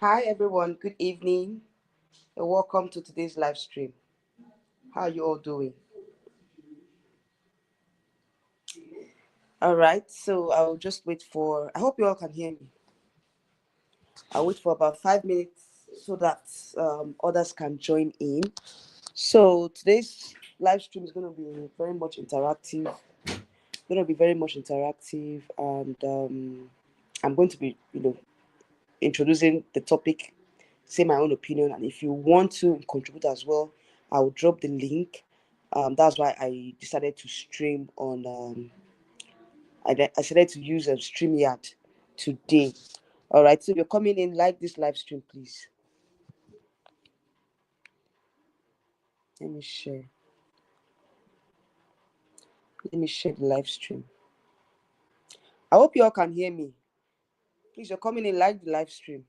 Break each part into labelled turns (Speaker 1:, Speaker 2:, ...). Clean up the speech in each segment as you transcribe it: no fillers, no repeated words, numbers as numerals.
Speaker 1: Hi everyone, good evening and welcome to today's live stream. How are you all doing? All right, so I'll just wait for, I hope you all can hear me. I'll wait for about 5 minutes so that others can join in. So today's live stream is going to be very much interactive, and I'm going to be, introducing the topic, say my own opinion, and if you want to contribute as well, I will drop the link. That's why I decided to stream on. I decided to use a StreamYard today. All right, so if you're coming in, like this live stream, please. Let me share. Let me share the live stream. I hope you all can hear me. Please, you're coming in, like the live stream.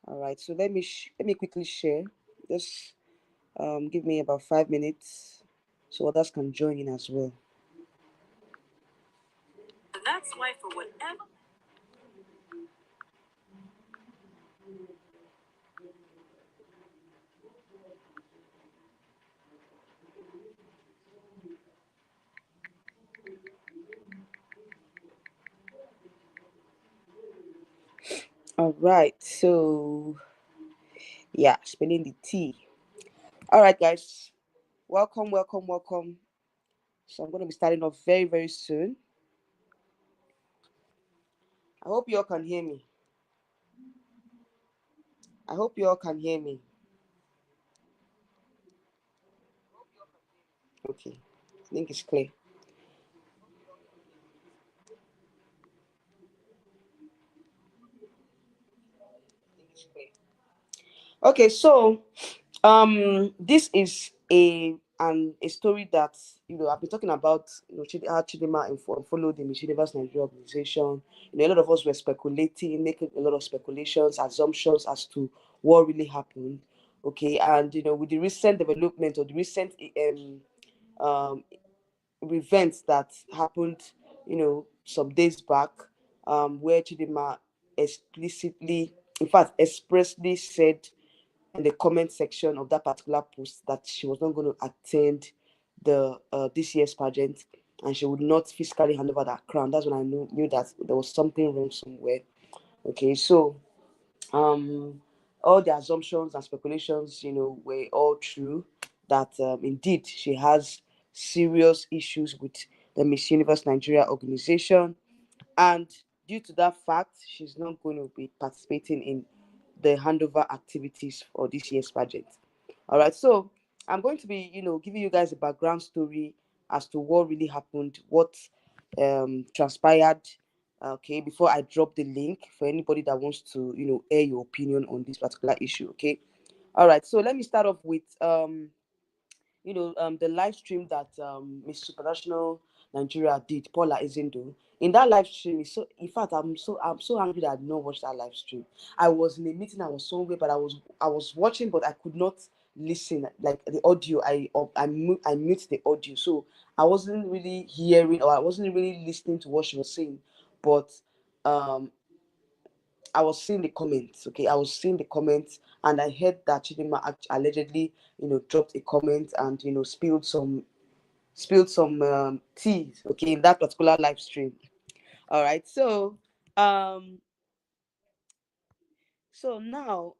Speaker 1: All right, so let me quickly share. Just give me about 5 minutes so others can join in as well. That's why for whatever. All right, so yeah, spilling the tea. All right, guys, welcome. So I'm going to be starting off very, very soon. I hope you all can hear me. I hope you all can hear me. Okay, I think it's clear. Okay, so this is a story that I've been talking about. How Chidinma followed the Missunivere Nigeria organization. A lot of us were speculating, making a lot of speculations, assumptions as to what really happened. Okay, and with the recent development or the recent um events that happened, some days back, where Chidinma explicitly, in fact, expressly said in the comment section of that particular post that she was not going to attend the this year's pageant, and she would not physically hand over that crown. That's when I knew that there was something wrong somewhere. Okay, so all the assumptions and speculations, were all true. That indeed she has serious issues with the Miss Universe Nigeria organization, and due to that fact, she's not going to be participating in the handover activities for this year's pageant. All right, so I'm going to be, giving you guys a background story as to what really happened, what transpired. Okay, before I drop the link for anybody that wants to, air your opinion on this particular issue. Okay, all right. So let me start off with the live stream that Miss Supernational Nigeria did, Paula Izindo. In that live stream, so in fact, I'm so angry that I did not watch that live stream. I was in a meeting, I was somewhere, but I was watching, but I could not listen. Like the audio, I mute the audio, so I wasn't really hearing or I wasn't really listening to what she was saying. But um I was seeing the comments. Okay, I was seeing the comments, and I heard that Chidinma allegedly, dropped a comment and spilled some tea. Okay, in that particular live stream. All right, um, so now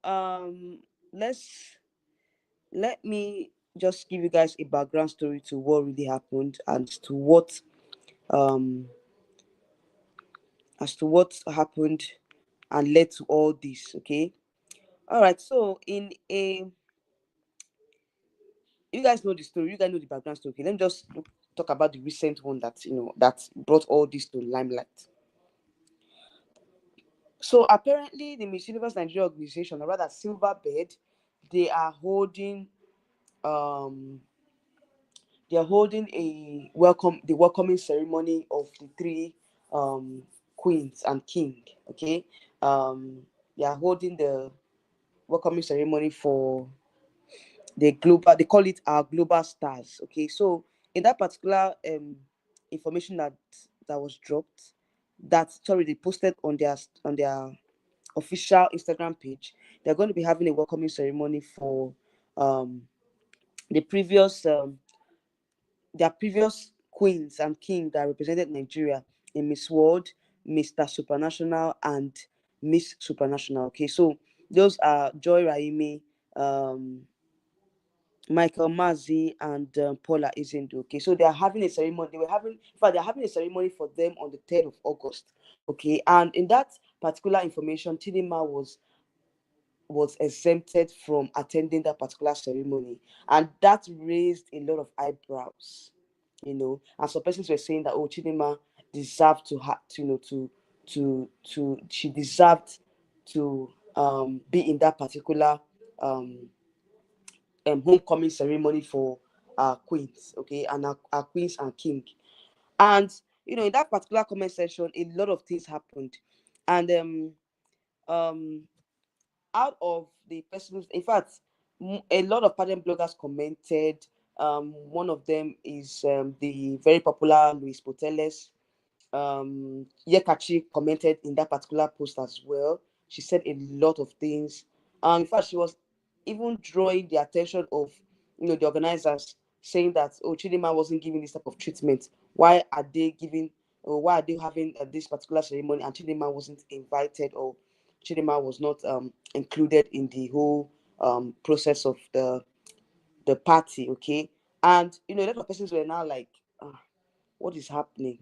Speaker 1: let's let me just give you guys a background story to what really happened and to what um as to what happened and led to all this. Okay, all right. So you guys know the story, you guys know the background story. Okay, let me just talk about the recent one that that brought all this to limelight. So apparently the Miss Universe Nigeria organization, or rather Silverbird, they are holding um the welcoming ceremony of the three queens and king. Okay, they are holding the welcoming ceremony for the global, they call it our global stars. Okay, so in that particular information that was dropped, that, sorry, they posted on their official Instagram page. They're going to be having a welcoming ceremony for um the previous their previous queens and king that represented Nigeria in Miss World, Mr. Supranational, and Miss Supranational. Okay, so those are Joy Raimi, um, Michael Mazi, and Paula Izindu. Okay, so they are having a ceremony. They were having, in fact, they're having a ceremony for them on the 3rd of August. Okay, and in that particular information, Chidinma was exempted from attending that particular ceremony, and that raised a lot of eyebrows, and some persons were saying that, oh, Chidinma deserved to have to, she deserved to be in that particular um homecoming ceremony for our queens, okay, and our queens and king. And in that particular comment section, a lot of things happened. And um out of the persons, in fact, a lot of pageant bloggers commented. One of them is the very popular Luis Poteles. Nyekachi commented in that particular post as well. She said a lot of things. In fact, she was even drawing the attention of the organizers, saying that, oh, Chidinma wasn't giving this type of treatment. Why are they giving, or why are they having this particular ceremony, and Chidinma wasn't invited, or Chidinma was not included in the whole process of the party? Okay, and a lot of persons were now like, what is happening?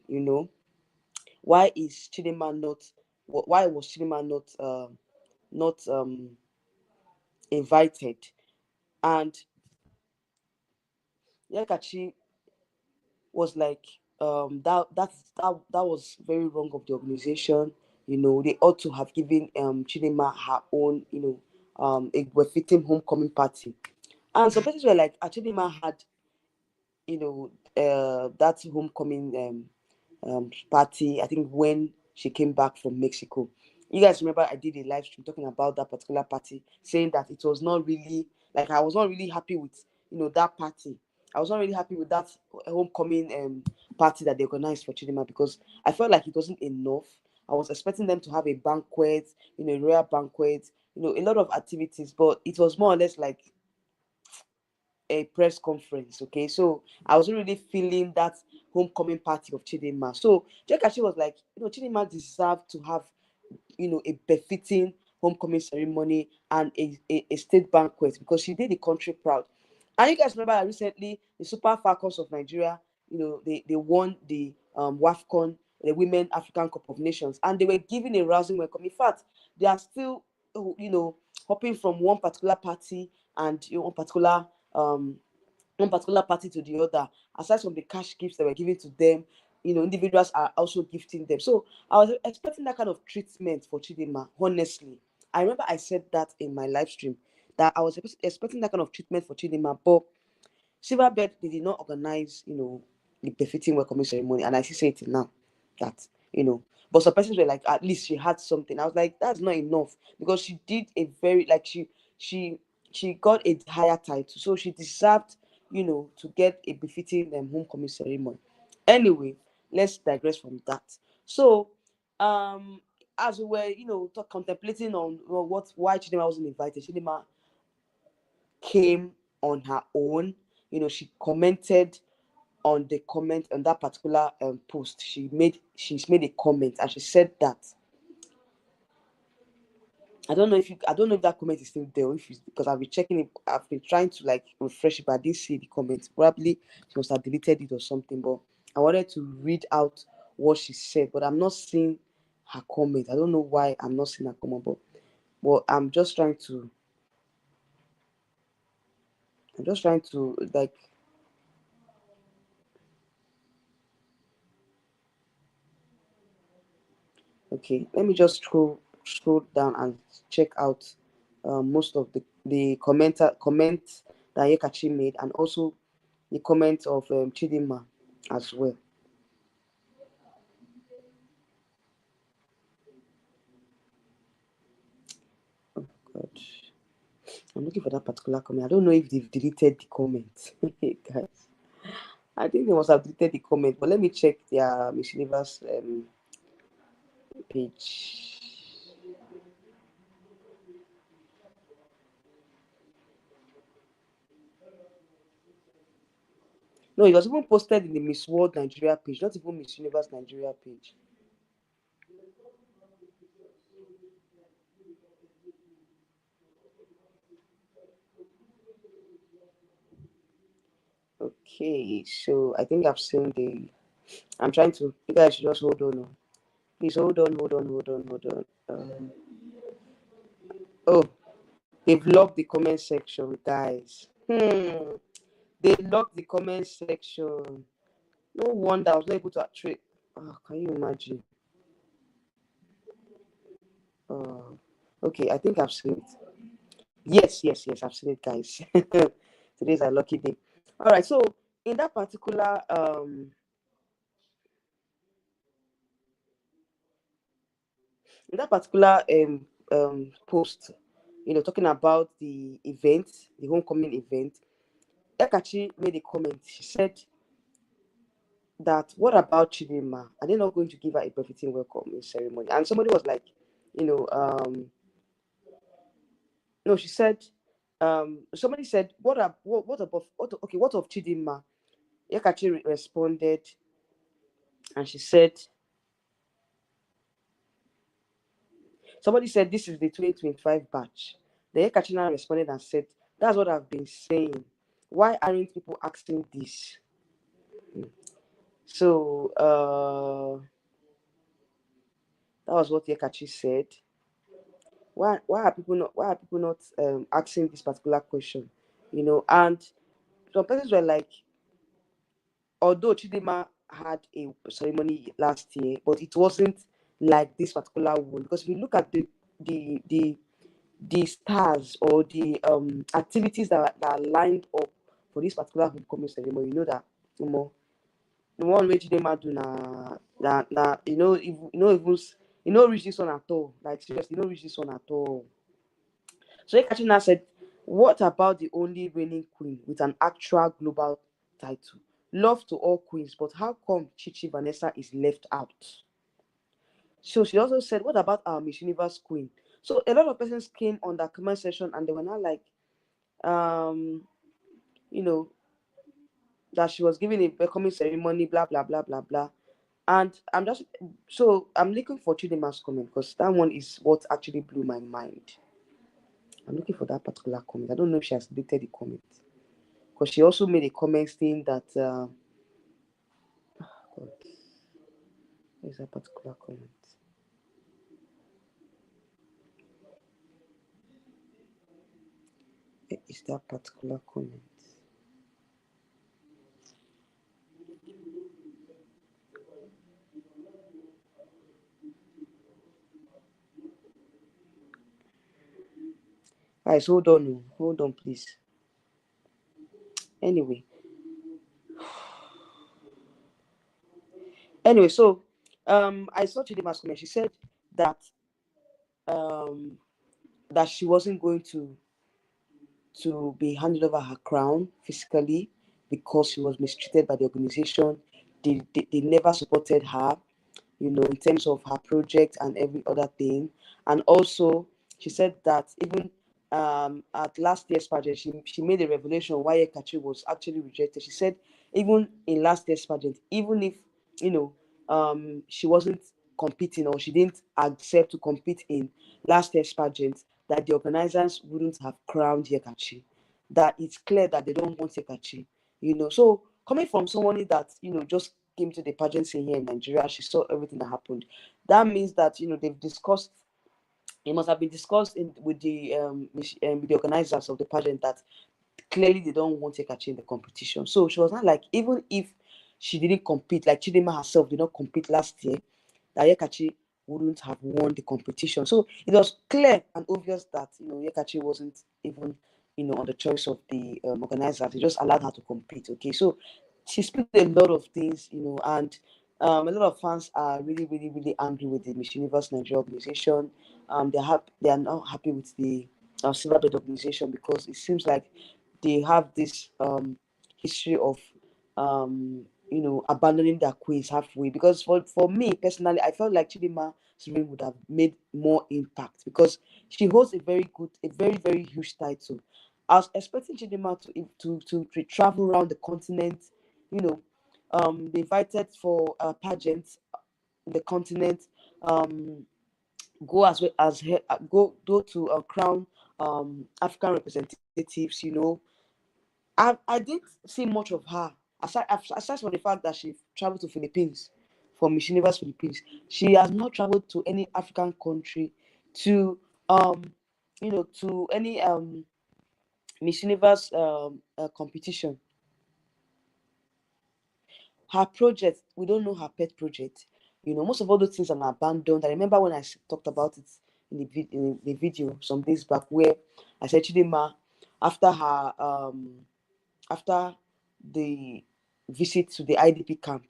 Speaker 1: Why is Chidinma not? Why was Chidinma not invited? And Yakachi was like, that was very wrong of the organization. They ought to have given Chidinma her own, a befitting homecoming party. And some persons were like, Chidinma had, that homecoming party, I think, when she came back from Mexico. You guys remember I did a live stream talking about that particular party, saying that it was not really, like, I was not really happy with that party. I was not really happy with that homecoming party that they organized for Chidinma, because I felt like it wasn't enough. I was expecting them to have a banquet, a royal banquet, a lot of activities, but it was more or less like a press conference. Okay, so I wasn't really feeling that homecoming party of Chidinma. So Jekachi was like, Chidinma deserved to have, a befitting homecoming ceremony and a state banquet, because she did the country proud. And you guys remember that recently the Super Falcons of Nigeria, they won the WAFCON, the Women African Cup of Nations, and they were given a rousing welcome. In fact, they are still, hopping from one particular party and um one particular party to the other. Aside from the cash gifts that were given to them, individuals are also gifting them. So I was expecting that kind of treatment for Chidinma. Honestly, I remember I said that in my live stream, that I was expecting that kind of treatment for Chidinma, but Silverbird, they did not organize, the befitting welcoming ceremony, and I still say it now that, but some persons were like, at least she had something. I was like, that's not enough, because she did a very, like, she she got a higher title, so she deserved, to get a befitting homecoming ceremony. Anyway, let's digress from that. So, as we were, contemplating on why Chidinma wasn't invited, Chidinma came on her own. She commented on the comment on that particular post. She's made a comment, and she said that, I don't know if that comment is still there, or if it's, because I've been checking it. I've been trying to like refresh it, but I didn't see the comment. Probably she must have deleted it or something. But I wanted to read out what she said, but I'm not seeing her comment. I don't know why I'm not seeing her comment, but I'm just trying to like, okay, let me just scroll down and check out most of the comments that Yekachi made, and also the comment of Chidinma as well. Oh God, I'm looking for that particular comment. I don't know if they've deleted the comment, guys. I think they must have deleted the comment, but let me check their Miss Universe. page. No, it was even posted in the Miss World Nigeria page, not even Miss Universe Nigeria page. Okay, so I think I've seen the. I'm trying to. You guys should just hold on. Please hold on, hold on, hold on, hold on. Oh, they've locked the comment section, guys. They locked the comment section. No wonder I was not able to trade. Oh, can you imagine? Oh, okay, I think I've seen it. Yes, yes, yes, I've seen it, guys. Today's a lucky day. All right, so in that particular post, talking about the event, the homecoming event, Ekachi made a comment. She said that, what about Chidinma? Are they not going to give her a befitting welcome ceremony? And somebody was like, you know, no, she said, somebody said, what about, okay, what of Chidinma? Ekachi responded, and she said, somebody said, this is the 2025 batch. The Ekachi now responded and said, that's what I've been saying. Why aren't people asking this? So that was what Yekachi said. Why are people not asking this particular question? And some persons were like, although Chidima had a ceremony last year, but it wasn't like this particular one, because if you look at the stars or the activities that are lined up for this particular homecoming ceremony, you know that the one wey Chidima do na reach this one at all. Like seriously, reach this one at all. So Ekachi said, what about the only reigning queen with an actual global title? Love to all queens, but how come Chichi Vanessa is left out? So she also said, what about our Miss Universe queen? So a lot of persons came on that comment section and they were not like, um, you know, that she was giving a welcoming ceremony, blah, blah, blah, blah, blah. And I'm looking for Chidima's comment because that one is what actually blew my mind. I'm looking for that particular comment. I don't know if she has deleted the comment. Because she also made a comment saying that, God, where's that particular comment? Where is that particular comment? Guys, hold on, please. Anyway, so I saw Chidima's comment. She said that um that she wasn't going to be handed over her crown physically because she was mistreated by the organization. They never supported her, in terms of her project and every other thing. And also, she said that even at last year's pageant, she made a revelation why Ekachi was actually rejected. She said, even in last year's pageant, even if, she wasn't competing or she didn't accept to compete in last year's pageant, that the organizers wouldn't have crowned Yekachi. That it's clear that they don't want Yekachi. So coming from someone that just came to the pageant scene here in Nigeria, she saw everything that happened. That means that they've discussed. It must have been discussed with the organizers of the pageant that clearly they don't want Yekachi in the competition. So she was not like, even if she didn't compete, like Chidinma herself did not compete last year, that Yekachi wouldn't have won the competition. So it was clear and obvious that Yekachi wasn't even on the choice of the organizers. They just allowed her to compete. Okay, so she split a lot of things, and a lot of fans are really, really, really angry with the Miss Universe Nigeria organization. They are not happy with the Silver Bed organization because it seems like they have this history of abandoning their queens halfway. Because for me personally, I felt like Chidinma's reign would have made more impact because she holds a very, very huge title. I was expecting Chidinma to travel around the continent, you know, they invited for pageants in the continent, um, go as well as go to crown African representatives. I didn't see much of her aside from the fact that she traveled to Philippines for Miss Universe Philippines. She has not traveled to any African country to um to any Miss Universe competition. Her project, we don't know her pet project. Most of all those things are abandoned. I remember when talked about it in the video some days back, where I said Chidinma, after her after the visit to the IDP camp,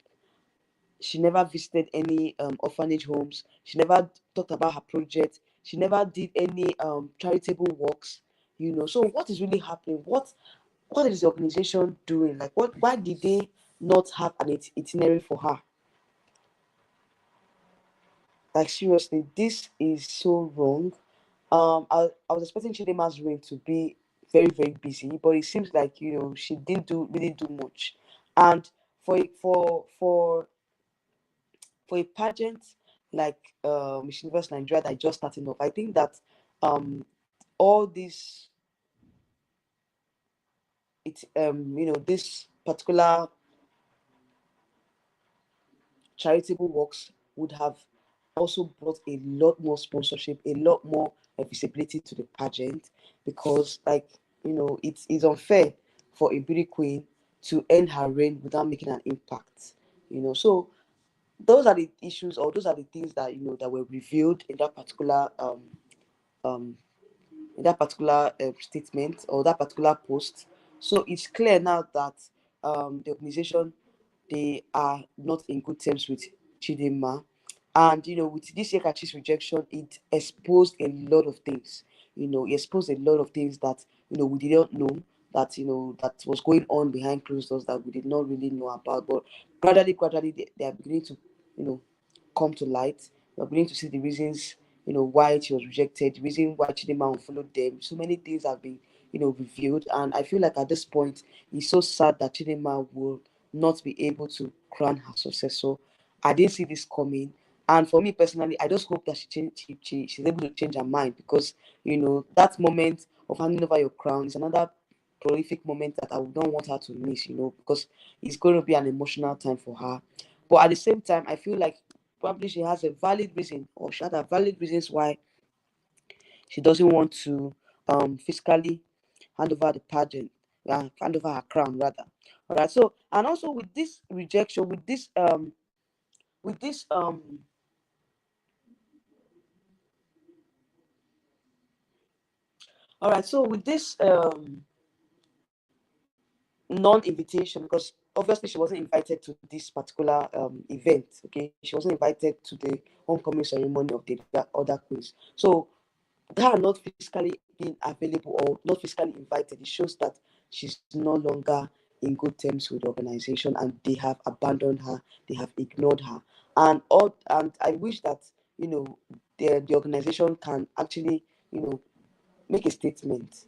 Speaker 1: she never visited any orphanage homes. She never talked about her project. She never did any charitable works. So what is really happening? What is the organization doing? Like, why did they not have an itinerary for her? Like, seriously, this is so wrong. I was expecting Chidema's reign to be very, very busy, but it seems like she didn't really do much. And for a pageant like Miss Universe Nigeria that is just starting off, I think that um all this this particular charitable works would have also brought a lot more sponsorship, a lot more visibility to the pageant, because it is unfair for a beauty queen to end her reign without making an impact. So those are the issues, or those are the things that that were revealed um in that particular statement or that particular post. So it's clear now that the organization, they are not in good terms with Chidinma. And with this Yekachi's rejection, it exposed a lot of things. It exposed a lot of things that we did not know, that that was going on behind closed doors, that we did not really know about. But gradually, they are beginning to you know come to light. We're beginning to see the reasons, why she was rejected, the reason why Chidinma unfollowed them. So many things have been, revealed. And I feel like at this point, it's so sad that Chidinma will not be able to crown her successor. I didn't see this coming. And for me personally, I just hope that she's able to change her mind, because, that moment of handing over your crown is another prolific moment that I would not want her to miss, because it's going to be an emotional time for her. But at the same time, I feel like probably she has a valid reason, or she had a valid reasons why she doesn't want to physically hand over the pageant, hand over her crown rather. All right. So, and also with this rejection, with this all right. So with this non-invitation, because obviously she wasn't invited to this particular event. Okay, she wasn't invited to the homecoming ceremony of the other queens. So her not physically being available or not physically invited, it shows that she's no longer in good terms with the organization, and they have abandoned her, they have ignored her. And I wish that the organization can actually make a statement,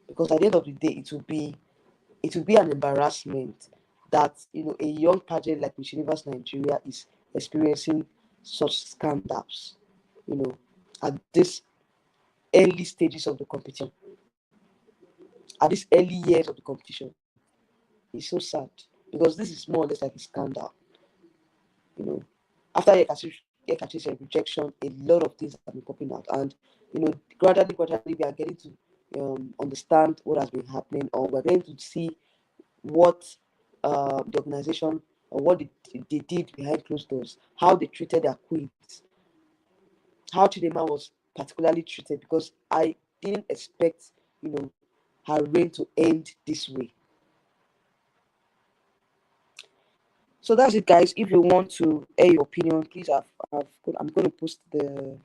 Speaker 1: because at the end of the day, it will be an embarrassment that a young pageant like Miss Universe Nigeria is experiencing such scandals, you know, at this early stages of the competition, at these early years of the competition. It's so sad, because this is more or less like a scandal. You know, after Yekachi's rejection, a lot of things have been popping out, and gradually, we are getting to understand what has been happening, or we're going to see what the organization, or what they did behind closed doors, how they treated their queens, how Chidema was particularly treated, because I didn't expect, her reign to end this way. So that's it, guys. If you want to air your opinion, please I'm going to post the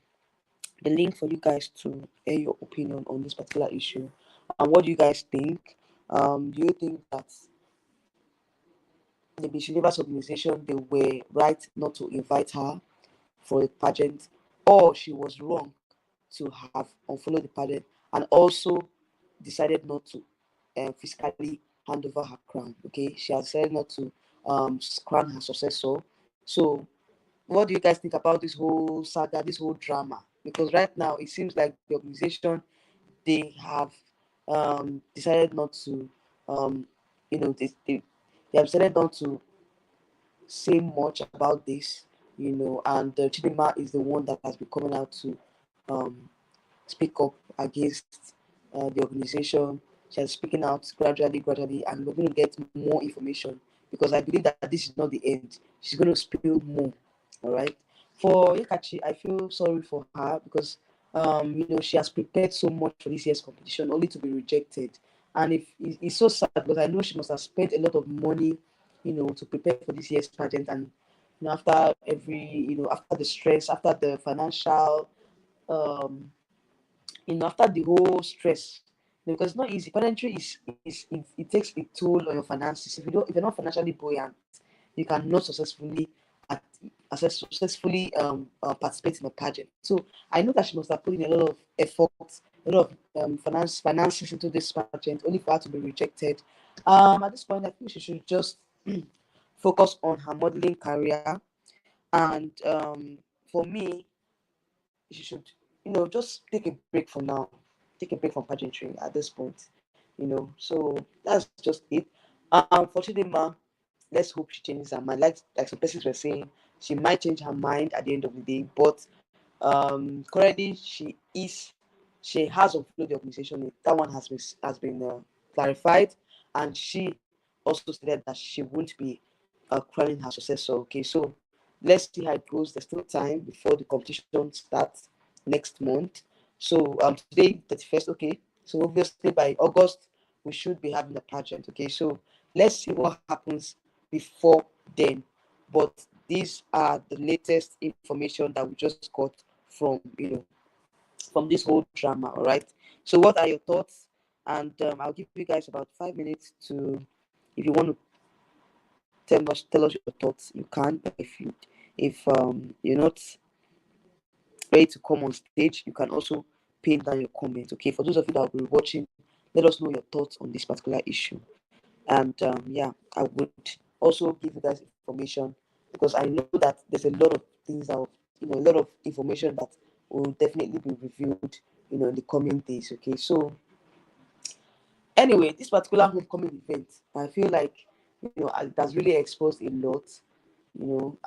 Speaker 1: link for you guys to air your opinion on this particular issue. And what do you guys think? Do you think that the Miss Universe organization, they were right not to invite her for the pageant, or she was wrong to have unfollowed the pageant, and also decided not to physically hand over her crown. Okay, she has decided not to crown her successor. So, what do you guys think about this whole saga, this whole drama? Because right now it seems like the organization, they have decided not to um, they have decided not to say much about this, and Chidinma is the one that has been coming out to um, speak up against the organization. She is speaking out gradually, and we're going to get more information, because I believe that this is not the end. She's going to spill more. All right. For Yekachi, I feel sorry for her, because she has prepared so much for this year's competition only to be rejected. And if it's so sad, because I know she must have spent a lot of money, to prepare for this year's pageant. And after after the stress, after the financial um after the whole stress, because it's not easy. Pageantry it takes a toll on your finances. If you're not financially buoyant, you cannot at, successfully participate in a pageant. So I know that she must have put in a lot of effort, a lot of finances into this pageant, only for her to be rejected. At this point, I think she should just focus on her modeling career, and for me, she should, just take a break for now. Take a break from pageantry at this point. So that's just it. For Chidinma, let's hope she changes her mind. Like some persons were saying, she might change her mind at the end of the day. But currently, she has unfollowed the organization. That one has been clarified, and she also stated that she won't be crowning her successor. Okay, so let's see how it goes. There's still time before the competition starts next month. So today 31st. Okay, so obviously by August we should be having a pageant. Okay, so let's see what happens before then. But these are the latest information that we just got from from this whole drama. All right, so what are your thoughts? And I'll give you guys about 5 minutes to, if you want to tell us your thoughts, you can. If you're not ready to come on stage, you can also pin down your comment. Okay, for those of you that will be watching, let us know your thoughts on this particular issue. And yeah, I would also give you guys information, because I know that there's a lot of things that a lot of information that will definitely be reviewed, in the coming days. Okay, so anyway, this particular homecoming event, I feel like it has really exposed a lot,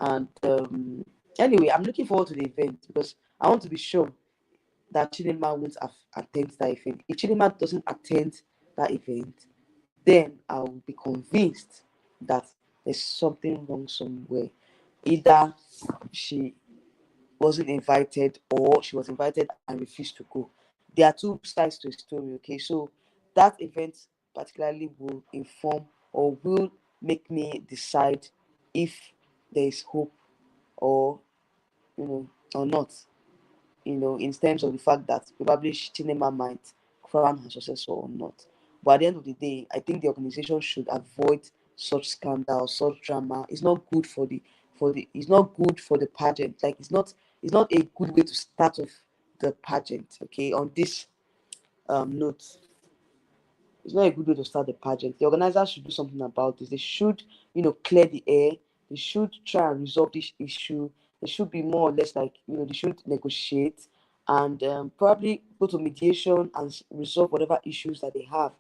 Speaker 1: and anyway, I'm looking forward to the event, because I want to be sure that Chidinma won't attend that event. If Chidinma doesn't attend that event, then I will be convinced that there's something wrong somewhere. Either she wasn't invited, or she was invited and refused to go. There are two sides to a story. Okay, so that event particularly will inform, or will make me decide if there is hope, or or not, in terms of the fact that probably Chinema might crown her successor or not. But at the end of the day, I think the organization should avoid such scandal, such drama. It's not good it's not good for the pageant. Like, it's not a good way to start off the pageant. Okay, on this note, it's not a good way to start the pageant. The organizers should do something about this. They should, clear the air. They should try and resolve this issue. They should be more or less like, they should negotiate, and probably go to mediation and resolve whatever issues that they have,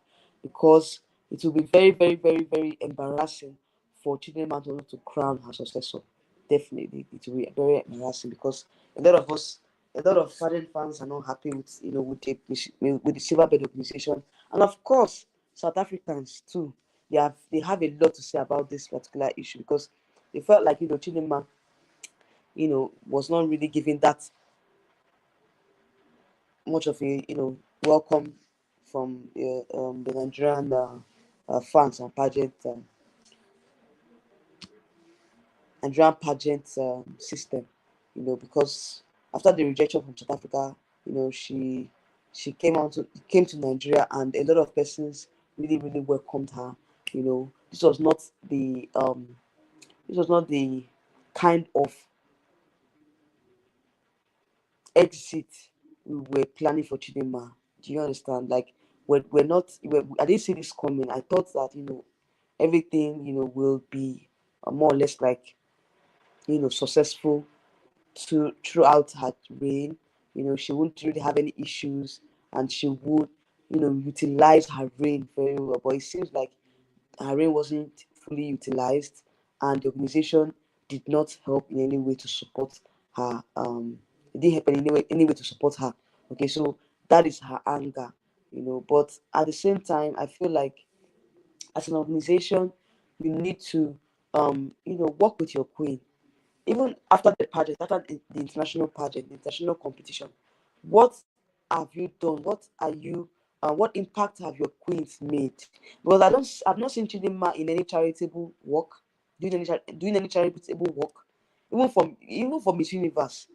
Speaker 1: because it will be very, very, very, very embarrassing for Chidinma to crown her successor. Definitely, it will be very embarrassing, because a lot of us, a lot of pageant fans are not happy with, with the Silverbird organization, and of course, South Africans too. They have a lot to say about this particular issue, because they felt like Chidinma, was not really giving that much of a welcome from the Nigerian fans and Nigerian pageant system, because after the rejection from South Africa, she came to Nigeria, and a lot of persons really, really welcomed her. This was not the kind of exit we were planning for Chidinma. Do you understand? Like, we're not. I didn't see this coming. I thought that everything will be more or less like successful throughout her reign. She wouldn't really have any issues, and she would utilize her reign very well. But it seems like her reign wasn't fully utilized, and the organization did not help in any way to support her. It didn't help in any way to support her. Okay, so that is her anger. But at the same time, I feel like as an organization, you need to work with your queen even after the pageant, after the international pageant, the international competition. What have you done? What impact have your queens made? Because I've not seen Chidinma in any charitable work, doing any charitable work, even for Miss Universe.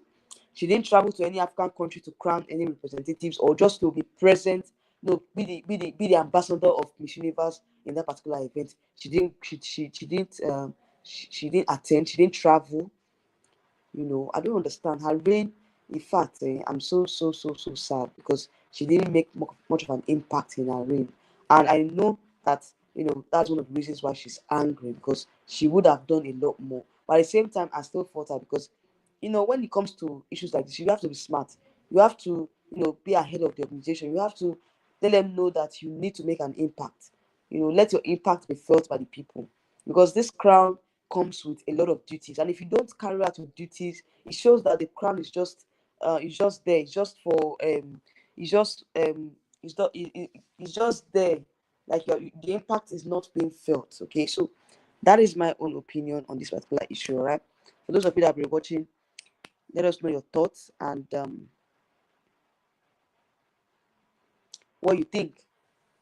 Speaker 1: She didn't travel to any African country to crown any representatives or just to be present. No, be the ambassador of Miss Universe in that particular event. She didn't attend. She didn't travel. I don't understand her reign. In fact, I'm so sad because she didn't make much of an impact in her reign, and I know that that's one of the reasons why she's angry, because she would have done a lot more. But at the same time, I still fought her because when it comes to issues like this, you have to be smart. You have to be ahead of the organization. You have to let them know that you need to make an impact. Let your impact be felt by the people, because this crown comes with a lot of duties, and if you don't carry out your duties, it shows that the crown is just there. It's just for it's just it's not it's just there, like the impact is not being felt. Okay, so that is my own opinion on this particular issue. All right, for those of you that have been watching, let us know your thoughts and what you think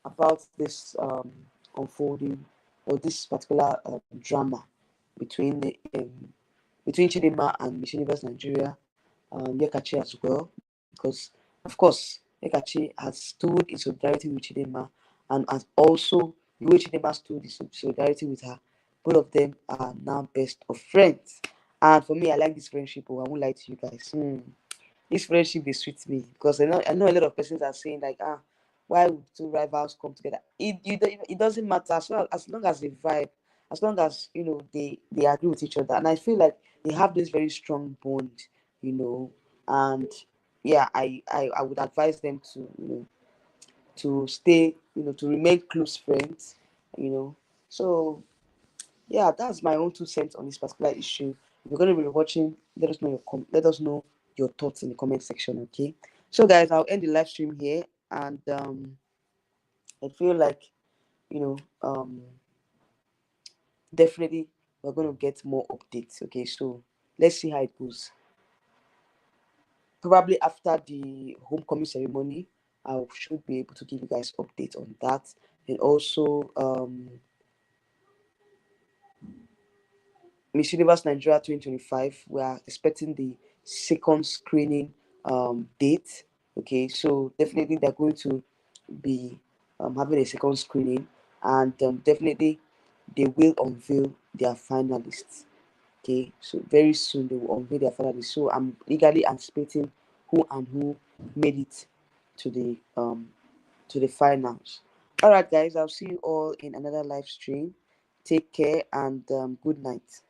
Speaker 1: about this unfolding, or this particular drama between between Chidinma and Miss Universe Nigeria, Nyekachi as well, because of course Nyekachi has stood in solidarity with Chidinma, and has also the way Chidinma stood in solidarity with her. Both of them are now best of friends, and for me, I like this friendship. Oh, I won't lie to you guys. This friendship is sweet me, because I know a lot of persons are saying like, why would two rivals come together? It doesn't matter, as long as they vibe, as long as they agree with each other, and I feel like they have this very strong bond, you know and yeah, I would advise them to stay, to remain close friends, so yeah, that's my own 2 cents on this particular issue. If you're going to be watching, let us know your thoughts in the comment section. Okay, so guys, I'll end the live stream here, and I feel like you know definitely we're going to get more updates. Okay, so let's see how it goes. Probably after the homecoming ceremony, I should be able to give you guys updates on that, and also Miss Universe Nigeria 2025. We are expecting the second screening date. Okay, so definitely they're going to be having a second screening, and definitely they will unveil their finalists. Okay, so very soon they will unveil their finalists. So I'm eagerly anticipating who made it to the finals. All right, guys, I'll see you all in another live stream. Take care and good night.